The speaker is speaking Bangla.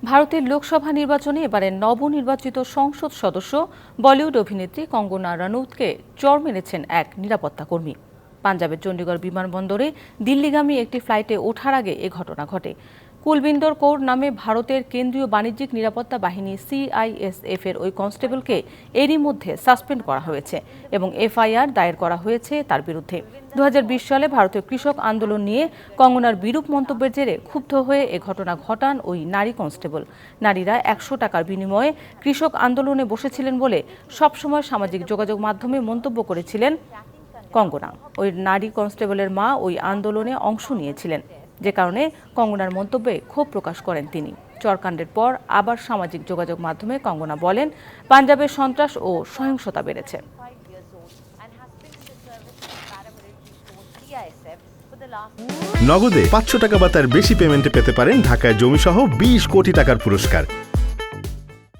ভারতের লোকসভা নির্বাচনে এবারে নবনির্বাচিত সংসদ সদস্য বলিউড অভিনেত্রী কঙ্গনা রানাউতকে চড় মেরেছেন এক নিরাপত্তা কর্মী। পাঞ্জাবের চণ্ডীগড় বিমানবন্দরে দিল্লিগামী একটি ফ্লাইটে ওঠার আগে এ ঘটনা ঘটে। কুলবিন্দর কৌর নামে ভারতের কেন্দ্রীয় বাণিজ্যিক নিরাপত্তা বাহিনী CISF এর ওই কনস্টেবলকে এরই মধ্যে সাসপেন্ড করা হয়েছে এবং FIR দায়ের করা হয়েছে তার বিরুদ্ধে। 2020 সালে ভারতীয় কৃষক আন্দোলন নিয়ে কঙ্গনার বিরূপ মন্তব্যের জেরে ক্ষুব্ধ হয়ে এ ঘটনা ঘটান ওই নারী কনস্টেবল। নারীরা 100 টাকার বিনিময়ে কৃষক আন্দোলনে বসেছিলেন বলে সবসময় সামাজিক যোগাযোগ মাধ্যমে মন্তব্য করেছিলেন কঙ্গনা। ওই নারী কনস্টেবলের মা ওই আন্দোলনে অংশ নিয়েছিলেন, যে কারণে কঙ্গনার মন্তব্যে ক্ষোভ প্রকাশ করেন তিনি। চরকাণ্ডের পর আবার সামাজিক যোগাযোগ মাধ্যমে কঙ্গনা বলেন, পাঞ্জাবের সন্ত্রাস ও সহিংসতা বেড়েছে। নগদে 500 টাকা বা তার বেশি পেমেন্টে পেতে পারেন ঢাকায় জমিসহ 20 কোটি টাকার পুরস্কার।